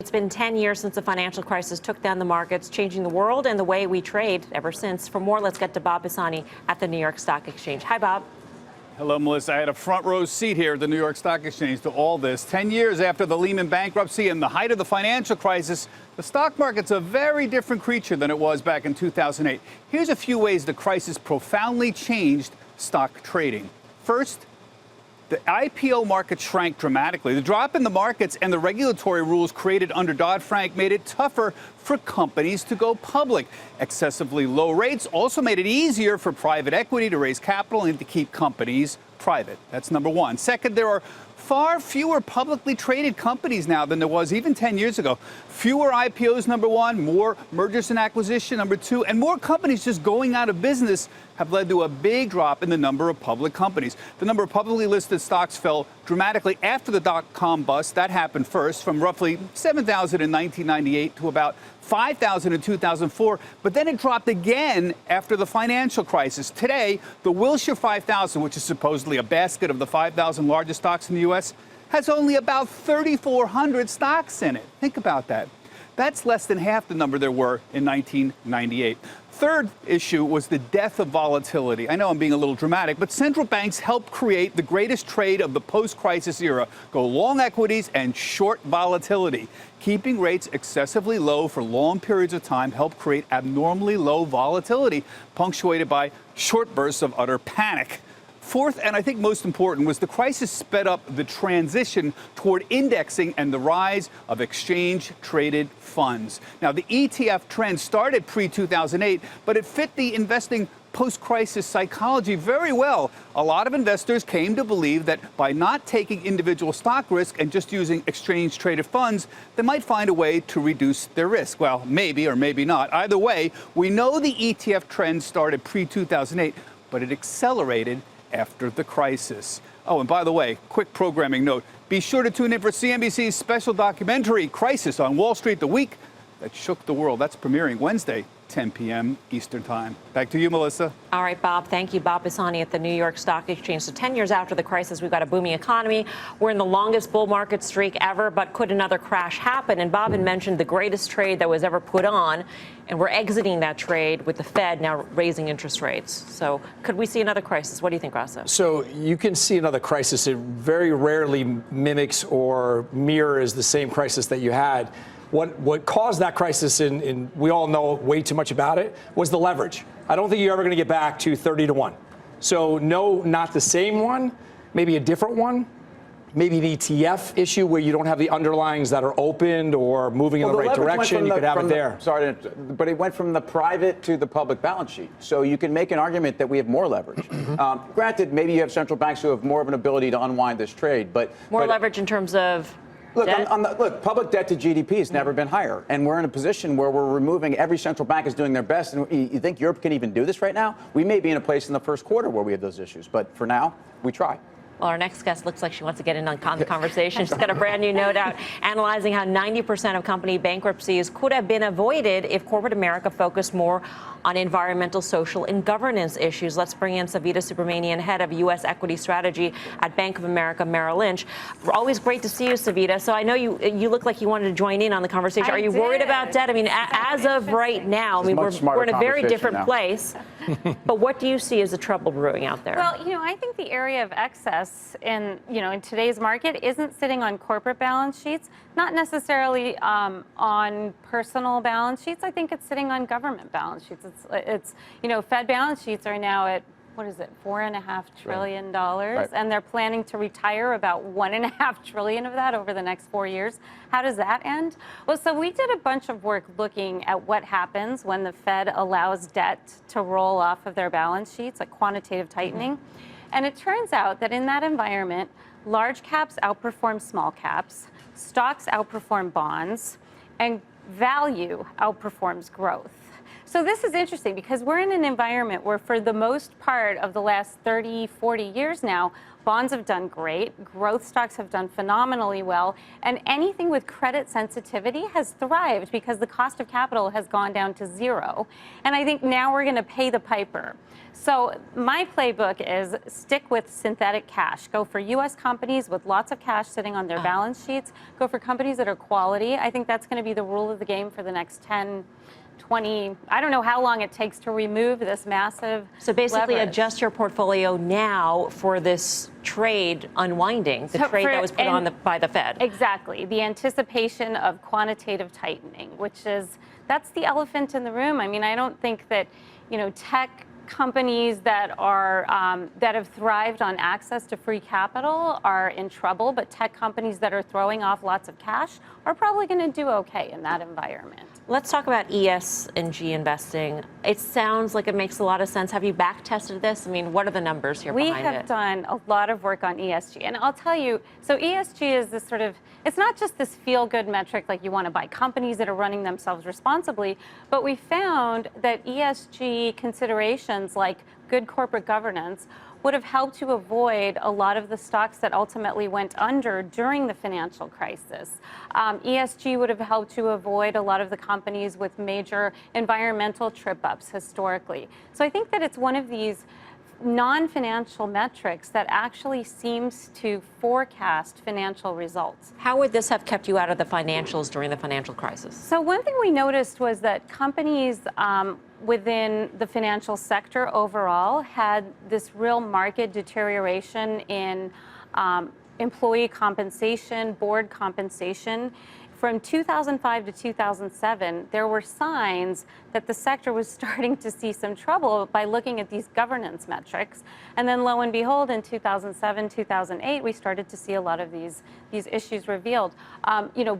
It's been 10 years since the financial crisis took down the markets, changing the world and the way we trade ever since. For more, let's get to Bob Pisani at the New York Stock Exchange. Hi, Bob. Hello, Melissa. I had a front row seat here at the New York Stock Exchange to all this. 10 years after the Lehman bankruptcy and the height of the financial crisis, the stock market's a very different creature than it was back in 2008. Here's a few ways the crisis profoundly changed stock trading. First, the IPO market shrank dramatically. The drop in the markets and the regulatory rules created under Dodd-Frank made it tougher for companies to go public. Excessively low rates also made it easier for private equity to raise capital and to keep companies private. That's number one. Second, there are far fewer publicly traded companies now than there was even 10 years ago. Fewer IPOs, number one, more mergers and acquisition, number two, and more companies just going out of business have led to a big drop in the number of public companies. The number of publicly listed stocks fell dramatically after the dot-com bust. That happened first, from roughly 7,000 in 1998 to about 5,000 in 2004, but then it dropped again after the financial crisis. Today, the Wilshire 5000, which is supposedly a basket of the 5,000 largest stocks in the U.S., has only about 3,400 stocks in it. Think about that. That's less than half the number there were in 1998. Third issue was the death of volatility. I know I'm being a little dramatic, but central banks helped create the greatest trade of the post-crisis era: go long equities and short volatility. Keeping rates excessively low for long periods of time helped create abnormally low volatility, punctuated by short bursts of utter panic. Fourth, and I think most important, was the crisis sped up the transition toward indexing and the rise of exchange-traded funds. Now, the ETF trend started pre-2008, but it fit the investing post-crisis psychology very well. A lot of investors came to believe that by not taking individual stock risk and just using exchange-traded funds, they might find a way to reduce their risk. Well, maybe or maybe not. Either way, we know the ETF trend started pre-2008, but it accelerated after the crisis. Oh, and by the way, quick programming note. Be sure to tune in for CNBC's special documentary, Crisis on Wall Street, the week that shook the world. That's premiering Wednesday, 10 p.m. Eastern Time. Back to you, Melissa. All right, Bob. Thank you. Bob Pisani at the New York Stock Exchange. So 10 years after the crisis, we've got a booming economy. We're in the longest bull market streak ever, but could another crash happen? And Bob had mentioned the greatest trade that was ever put on, and we're exiting that trade with the Fed now raising interest rates. So could we see another crisis? What do you think, Grasso? So you can see another crisis. It very rarely mimics or mirrors the same crisis that you had. What caused that crisis, and we all know way too much about it, was the leverage. I don't think you're ever going to get back to 30-1. So no, not the same one, maybe a different one. Maybe an ETF issue where you don't have the underlyings that are opened or moving in the right direction. You could have it there. Sorry, but it went from the private to the public balance sheet. So you can make an argument that we have more leverage. Granted, maybe you have central banks who have more of an ability to unwind this trade, but more leverage in terms of Look, public debt to GDP has never been higher, and we're in a position where we're removing. Every central bank is doing their best, and you think Europe can even do this right now? We may be in a place in the first quarter where we have those issues, but for now, we try. Well, our next guest looks like she wants to get in on the conversation. She's got a brand new note out analyzing how 90% of company bankruptcies could have been avoided if corporate America focused more on environmental, social, and governance issues. Let's bring in Savita Subramanian, head of U.S. equity strategy at Bank of America Merrill Lynch. Always great to see you, Savita. So I know you look like you wanted to join in on the conversation. Are you worried about debt? I mean, as of right now, we're in a very different place. But what do you see as the trouble brewing out there? Well, I think the area of excess in today's market isn't sitting on corporate balance sheets, not necessarily on personal balance sheets. I think it's sitting on government balance sheets. It's Fed balance sheets are now at, what is it, $4.5 trillion, right, and they're planning to retire about $1.5 trillion of that over the next 4 years. How does that end? Well, so we did a bunch of work looking at what happens when the Fed allows debt to roll off of their balance sheets, like quantitative tightening. And it turns out that in that environment, large caps outperform small caps, stocks outperform bonds, and value outperforms growth. So this is interesting because we're in an environment where for the most part of the last 30, 40 years now, bonds have done great. Growth stocks have done phenomenally well. And anything with credit sensitivity has thrived because the cost of capital has gone down to zero. And I think now we're going to pay the piper. So my playbook is stick with synthetic cash. Go for U.S. companies with lots of cash sitting on their balance sheets. Go for companies that are quality. I think that's going to be the rule of the game for the next 10, 20, I don't know how long it takes to remove this massive So basically leverage. adjust your portfolio now for this trade unwinding, the trade that was put on by the Fed. Exactly. The anticipation of quantitative tightening, that's the elephant in the room. I mean, I don't think that, tech companies that are that have thrived on access to free capital are in trouble, but tech companies that are throwing off lots of cash are probably going to do okay in that environment. Let's talk about ESG investing. It sounds like it makes a lot of sense. Have you back tested this? I mean, what are the numbers here behind it? We have done a lot of work on ESG. And I'll tell you, so ESG is this it's not just this feel-good metric like you want to buy companies that are running themselves responsibly, but we found that ESG considerations like good corporate governance would have helped to avoid a lot of the stocks that ultimately went under during the financial crisis. ESG would have helped to avoid a lot of the companies with major environmental trip-ups historically. So I think that it's one of these non-financial metrics that actually seems to forecast financial results. How would this have kept you out of the financials during the financial crisis? So one thing we noticed was that companies within the financial sector overall had this real market deterioration in employee compensation, board compensation. From 2005 to 2007, there were signs that the sector was starting to see some trouble by looking at these governance metrics. And then lo and behold, in 2007, 2008, we started to see a lot of these issues revealed.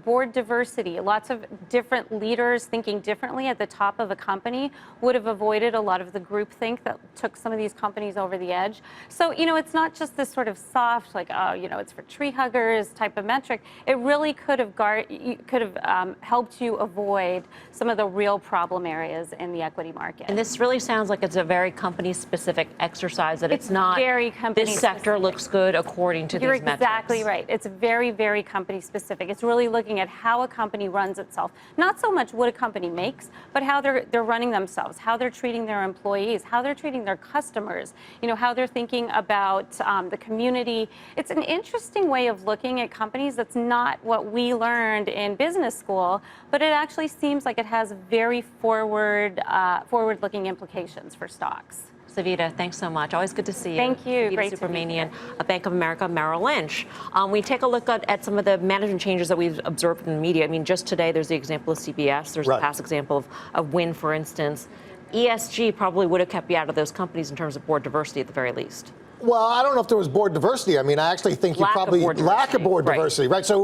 Board diversity, lots of different leaders thinking differently at the top of a company would have avoided a lot of the groupthink that took some of these companies over the edge. So, it's not just this sort of soft, like, it's for tree huggers type of metric. It really could have helped you avoid some of the real problem areas in the equity market. And this really sounds like it's a very company-specific exercise, that it's not very company-specific. This sector looks good according to these metrics. You're exactly right. It's very, very company-specific. It's really looking at how a company runs itself. Not so much what a company makes, but how they're running themselves, how they're treating their employees, how they're treating their customers, how they're thinking about the community. It's an interesting way of looking at companies that's not what we learned in business school, but it actually seems like it has very forward-looking implications for stocks. Savita, thanks so much. Always good to see you. Thank you. Savita Great to be Subramanian, here. of Bank of America Merrill Lynch. We take a look at some of the management changes that we've observed in the media. I mean, just today, there's the example of CBS. There's a past example of Wynn, for instance. ESG probably would have kept you out of those companies in terms of board diversity at the very least. Well, I don't know if there was board diversity. I mean, I actually think lack of board diversity, right? So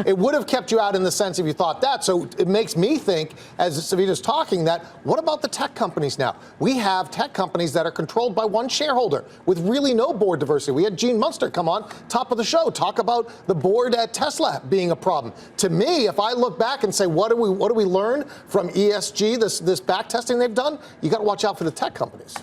it would have kept you out in the sense if you thought that. So it makes me think, as Savita's talking, that what about the tech companies now? We have tech companies that are controlled by one shareholder with really no board diversity. We had Gene Munster come on top of the show, talk about the board at Tesla being a problem. To me, if I look back and say, what do we learn from ESG, this back testing they've done? You got to watch out for the tech companies.